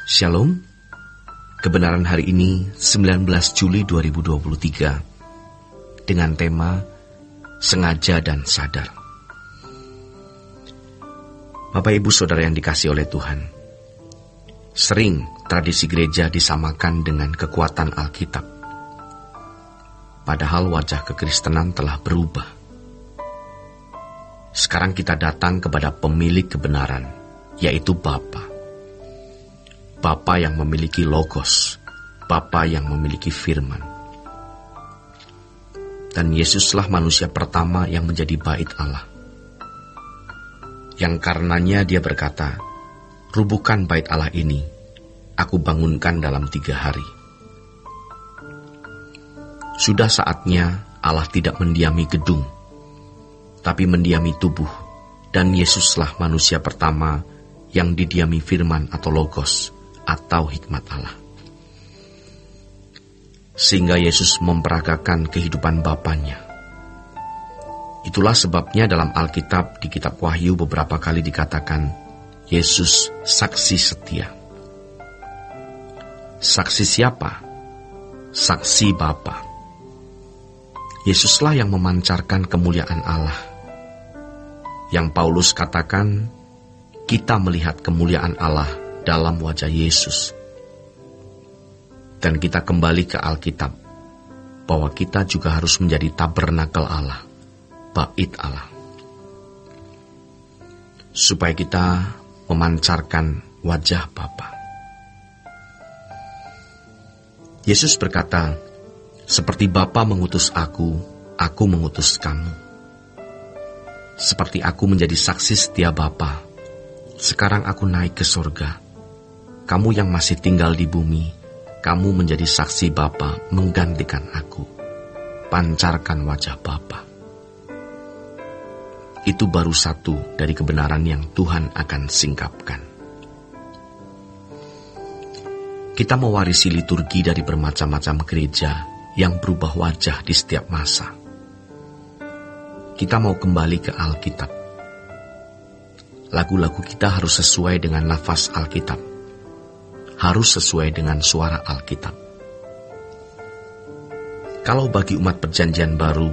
Shalom. Kebenaran hari ini 19 Juli 2023 dengan tema Sengaja dan Sadar. Bapak Ibu Saudara yang dikasihi oleh Tuhan, sering tradisi gereja disamakan dengan kekuatan Alkitab. Padahal wajah kekristenan telah berubah. Sekarang kita datang kepada pemilik kebenaran, yaitu Bapa. Bapa yang memiliki logos, Bapa yang memiliki firman. Dan Yesuslah manusia pertama yang menjadi bait Allah. Yang karenanya dia berkata, "Rubuhkan bait Allah ini, aku bangunkan dalam 3 hari." Sudah saatnya Allah tidak mendiami gedung, tapi mendiami tubuh, dan Yesuslah manusia pertama yang didiami firman atau logos, atau hikmat Allah. Sehingga Yesus memperagakan kehidupan Bapanya. Itulah sebabnya dalam Alkitab di kitab Wahyu beberapa kali dikatakan Yesus saksi setia. Saksi siapa? Saksi Bapa. Yesuslah yang memancarkan kemuliaan Allah. Yang Paulus katakan, kita melihat kemuliaan Allah dalam wajah Yesus. Dan kita kembali ke Alkitab, bahwa kita juga harus menjadi tabernakel Allah, bait Allah. Supaya kita memancarkan wajah Bapa. Yesus berkata, seperti Bapa mengutus aku mengutus kamu. Seperti aku menjadi saksi setia Bapa, sekarang aku naik ke surga. Kamu yang masih tinggal di bumi, kamu menjadi saksi Bapa menggantikan aku. Pancarkan wajah Bapa. Itu baru satu dari kebenaran yang Tuhan akan singkapkan. Kita mewarisi liturgi dari bermacam-macam gereja yang berubah wajah di setiap masa. Kita mau kembali ke Alkitab. Lagu-lagu kita harus sesuai dengan nafas Alkitab. Harus sesuai dengan suara Alkitab. Kalau bagi umat perjanjian baru,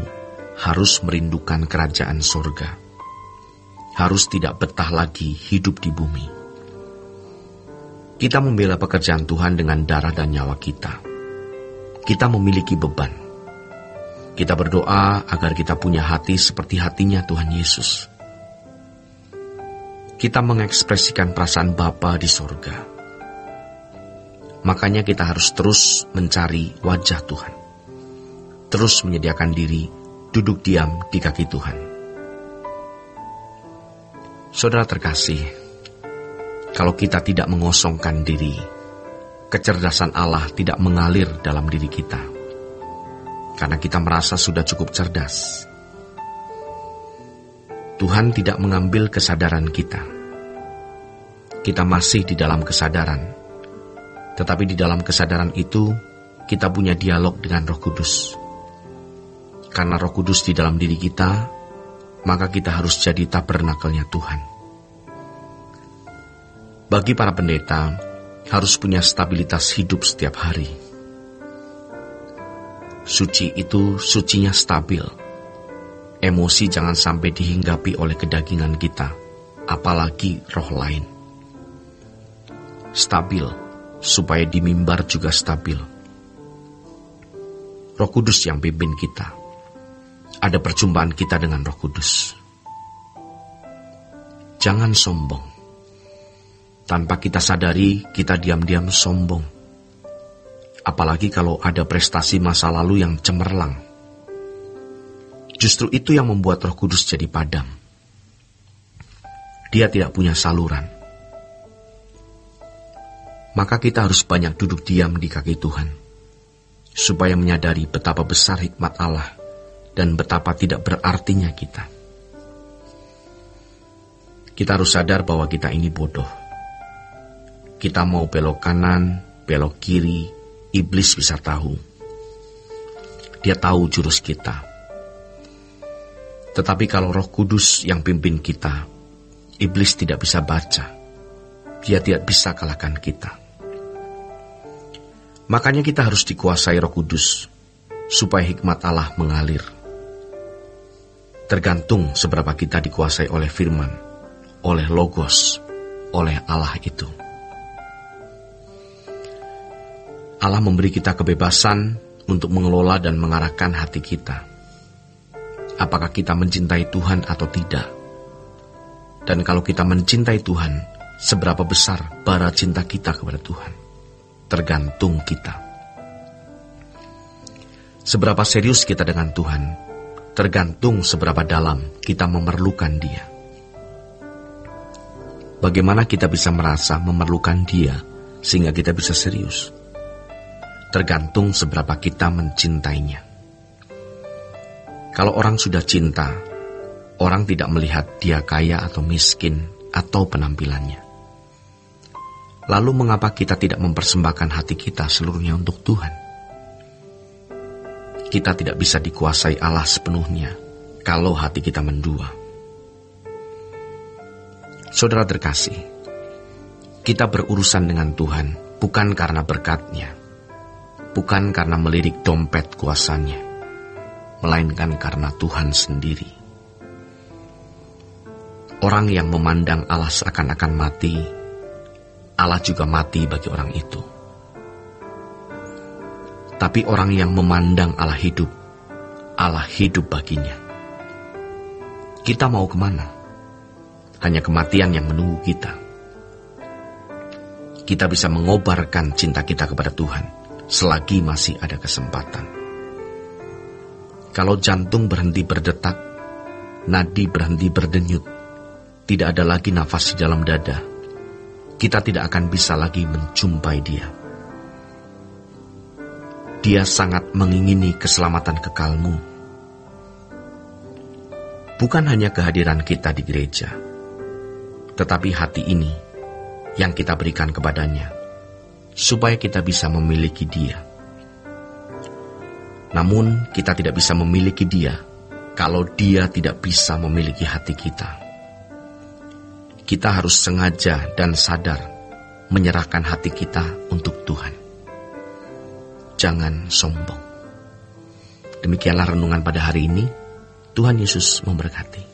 harus merindukan kerajaan surga. Harus tidak betah lagi hidup di bumi. Kita membela pekerjaan Tuhan dengan darah dan nyawa kita. Kita memiliki beban. Kita berdoa agar kita punya hati seperti hatinya Tuhan Yesus. Kita mengekspresikan perasaan Bapa di surga. Makanya kita harus terus mencari wajah Tuhan. Terus menyediakan diri, duduk diam di kaki Tuhan. Saudara terkasih, kalau kita tidak mengosongkan diri, kecerdasan Allah tidak mengalir dalam diri kita. Karena kita merasa sudah cukup cerdas. Tuhan tidak mengambil kesadaran kita. Kita masih di dalam kesadaran. Tetapi di dalam kesadaran itu, kita punya dialog dengan Roh Kudus. Karena Roh Kudus di dalam diri kita, maka kita harus jadi tabernakelnya Tuhan. Bagi para pendeta, harus punya stabilitas hidup setiap hari. Suci itu sucinya stabil. Emosi jangan sampai dihinggapi oleh kedagingan kita, apalagi roh lain. Stabil, supaya di mimbar juga stabil. Roh Kudus yang pimpin kita. Ada perjumpaan kita dengan Roh Kudus. Jangan sombong. Tanpa kita sadari, kita diam-diam sombong. Apalagi kalau ada prestasi masa lalu yang cemerlang. Justru itu yang membuat Roh Kudus jadi padam. Dia tidak punya saluran. Maka kita harus banyak duduk diam di kaki Tuhan, supaya menyadari betapa besar hikmat Allah dan betapa tidak berartinya kita. Kita harus sadar bahwa kita ini bodoh. Kita mau belok kanan, belok kiri, iblis bisa tahu. Dia tahu jurus kita. Tetapi kalau Roh Kudus yang pimpin kita, iblis tidak bisa baca. Dia tidak bisa kalahkan kita. Makanya kita harus dikuasai Roh Kudus, supaya hikmat Allah mengalir. Tergantung seberapa kita dikuasai oleh firman, oleh logos, oleh Allah itu. Allah memberi kita kebebasan untuk mengelola dan mengarahkan hati kita. Apakah kita mencintai Tuhan atau tidak? Dan kalau kita mencintai Tuhan, seberapa besar bara cinta kita kepada Tuhan? Tergantung kita. Seberapa serius kita dengan Tuhan, tergantung seberapa dalam kita memerlukan Dia. Bagaimana kita bisa merasa memerlukan Dia sehingga kita bisa serius? Tergantung seberapa kita mencintainya. Kalau orang sudah cinta, orang tidak melihat dia kaya atau miskin atau penampilannya. Lalu mengapa kita tidak mempersembahkan hati kita seluruhnya untuk Tuhan? Kita tidak bisa dikuasai Allah sepenuhnya kalau hati kita mendua. Saudara terkasih, kita berurusan dengan Tuhan bukan karena berkat-Nya, bukan karena melirik dompet kuasanya, melainkan karena Tuhan sendiri. Orang yang memandang Allah seakan-akan mati, Allah juga mati bagi orang itu. Tapi orang yang memandang Allah hidup baginya. Kita mau kemana? Hanya kematian yang menunggu kita. Kita bisa mengobarkan cinta kita kepada Tuhan selagi masih ada kesempatan. Kalau jantung berhenti berdetak, nadi berhenti berdenyut, tidak ada lagi nafas di dalam dada, kita tidak akan bisa lagi menjumpai Dia. Dia sangat mengingini keselamatan kekalmu. Bukan hanya kehadiran kita di gereja, tetapi hati ini yang kita berikan kepadanya, supaya kita bisa memiliki Dia. Namun kita tidak bisa memiliki Dia kalau Dia tidak bisa memiliki hati kita. Kita harus sengaja dan sadar menyerahkan hati kita untuk Tuhan. Jangan sombong. Demikianlah renungan pada hari ini. Tuhan Yesus memberkati.